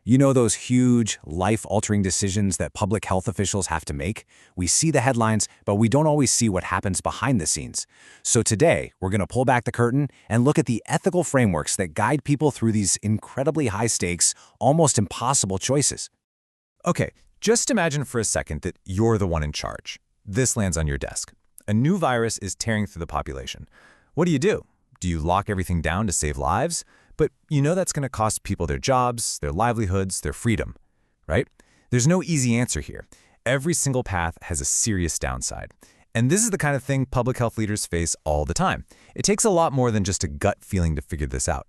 You know those huge, life-altering decisions that public health officials have to make? We see the headlines, but we don't always see what happens behind the scenes. So today, we're going to pull back the curtain and look at the ethical frameworks that guide people through these incredibly high-stakes, almost impossible choices. Okay, just imagine for a second that you're the one in charge. This lands on your desk. A new virus is tearing through the population. What do? Do you lock everything down to save lives? But you know that's going to cost people their jobs, their livelihoods, their freedom, right? There's no easy answer here. Every single path has a serious downside. And this is the kind of thing public health leaders face all the time. It takes a lot more than just a gut feeling to figure this out.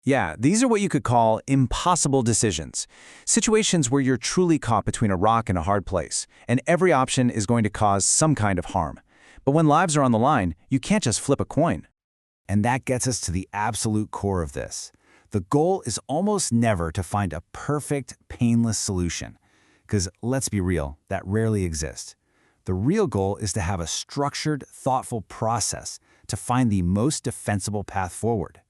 Yeah, these are what you could call impossible decisions. Situations where you're truly caught between a rock and a hard place, and every option is going to cause some kind of harm. But when lives are on the line, you can't just flip a coin. And that gets us to the absolute core of this. The goal is almost never to find a perfect, painless solution. Because let's be real, that rarely exists. The real goal is to have a structured, thoughtful process to find the most defensible path forward.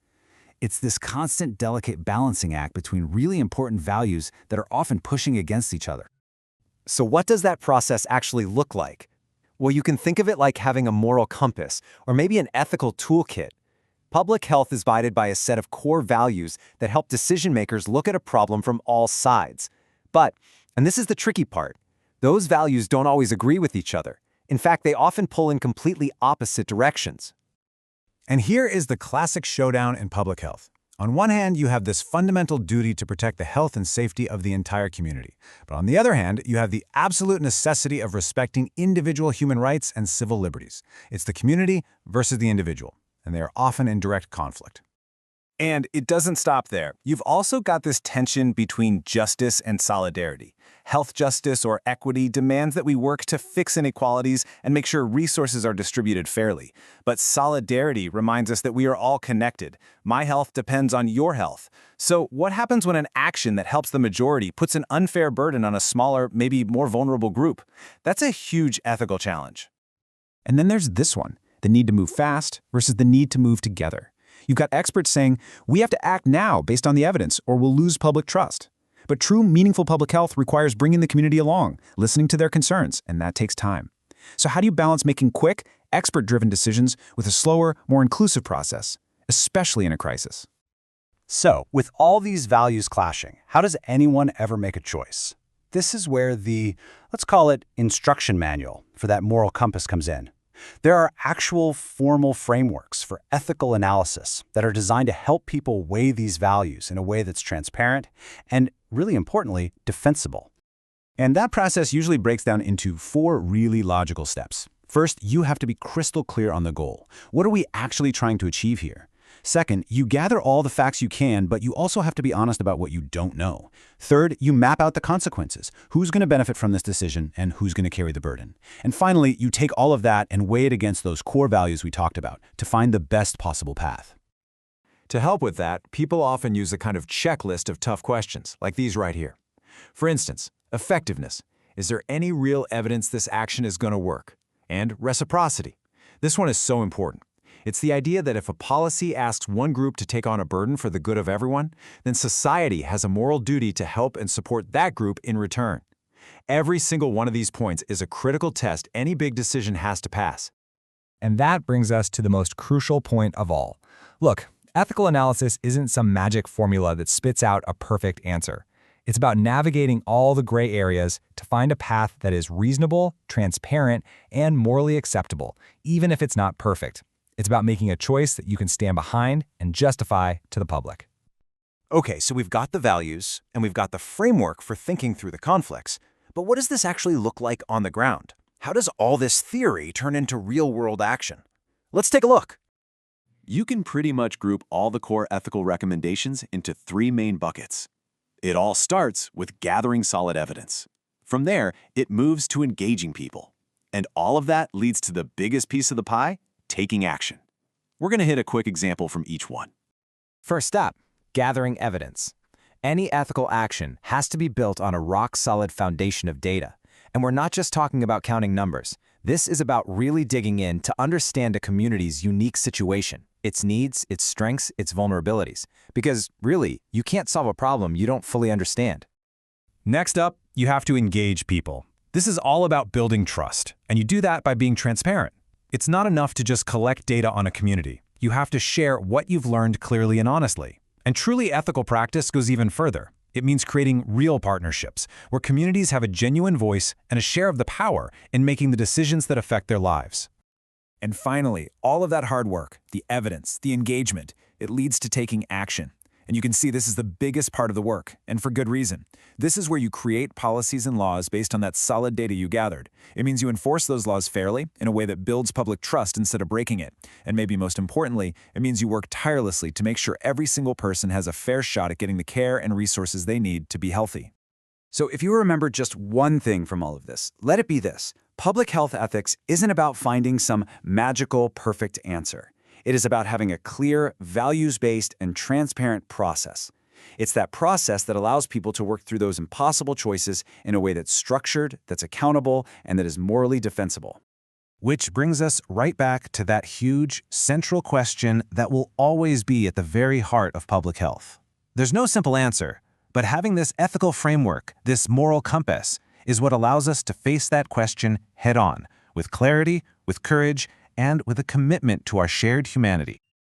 It's this constant, delicate balancing act between really important values that are often pushing against each other. So what does that process actually look like? Well, you can think of it like having a moral compass, or maybe an ethical toolkit. Public health is guided by a set of core values that help decision-makers look at a problem from all sides. But, and this is the tricky part, those values don't always agree with each other. In fact, they often pull in completely opposite directions. And here is the classic showdown in public health. On one hand, you have this fundamental duty to protect the health and safety of the entire community. But on the other hand, you have the absolute necessity of respecting individual human rights and civil liberties. It's the community versus the individual, and they are often in direct conflict. And it doesn't stop there. You've also got this tension between justice and solidarity. Health justice or equity demands that we work to fix inequalities and make sure resources are distributed fairly. But solidarity reminds us that we are all connected. My health depends on your health. So what happens when an action that helps the majority puts an unfair burden on a smaller, maybe more vulnerable group? That's a huge ethical challenge. And then there's this one, the need to move fast versus the need to move together. You've got experts saying, we have to act now based on the evidence or we'll lose public trust. But true, meaningful public health requires bringing the community along, listening to their concerns, and that takes time. So how do you balance making quick, expert-driven decisions with a slower, more inclusive process, especially in a crisis? So, with all these values clashing, how does anyone ever make a choice? This is where the, let's call it, instruction manual for that moral compass comes in. There are actual formal frameworks for ethical analysis that are designed to help people weigh these values in a way that's transparent and, really importantly, defensible. And that process usually breaks down into 4 really logical steps. First, you have to be crystal clear on the goal. What are we actually trying to achieve here? Second, you gather all the facts you can, but you also have to be honest about what you don't know. Third, you map out the consequences. Who's going to benefit from this decision and who's going to carry the burden? And finally, you take all of that and weigh it against those core values we talked about to find the best possible path. To help with that, people often use a kind of checklist of tough questions, like these right here. For instance, effectiveness. Is there any real evidence this action is going to work? And reciprocity. This one is so important. It's the idea that if a policy asks one group to take on a burden for the good of everyone, then society has a moral duty to help and support that group in return. Every single one of these points is a critical test any big decision has to pass. And that brings us to the most crucial point of all. Look, ethical analysis isn't some magic formula that spits out a perfect answer. It's about navigating all the gray areas to find a path that is reasonable, transparent, and morally acceptable, even if it's not perfect. It's about making a choice that you can stand behind and justify to the public. Okay, so we've got the values, and we've got the framework for thinking through the conflicts. But what does this actually look like on the ground? How does all this theory turn into real-world action? Let's take a look. You can pretty much group all the core ethical recommendations into 3 main buckets. It all starts with gathering solid evidence. From there, it moves to engaging people. And all of that leads to the biggest piece of the pie, taking action. We're going to hit a quick example from each one. First up, gathering evidence. Any ethical action has to be built on a rock-solid foundation of data. And we're not just talking about counting numbers. This is about really digging in to understand a community's unique situation. its needs, its strengths, its vulnerabilities. Because, really, you can't solve a problem you don't fully understand. Next up, you have to engage people. This is all about building trust, and you do that by being transparent. It's not enough to just collect data on a community. You have to share what you've learned clearly and honestly. And truly ethical practice goes even further. It means creating real partnerships, where communities have a genuine voice and a share of the power in making the decisions that affect their lives. And finally, all of that hard work, the evidence, the engagement, it leads to taking action. And you can see this is the biggest part of the work, and for good reason. This is where you create policies and laws based on that solid data you gathered. It means you enforce those laws fairly, in a way that builds public trust instead of breaking it. And maybe most importantly, it means you work tirelessly to make sure every single person has a fair shot at getting the care and resources they need to be healthy. So if you remember just one thing from all of this, let it be this. Public health ethics isn't about finding some magical, perfect answer. It is about having a clear, values-based, and transparent process. It's that process that allows people to work through those impossible choices in a way that's structured, that's accountable, and that is morally defensible. Which brings us right back to that huge, central question that will always be at the very heart of public health. There's no simple answer, but having this ethical framework, this moral compass, is what allows us to face that question head-on, with clarity, with courage, and with a commitment to our shared humanity.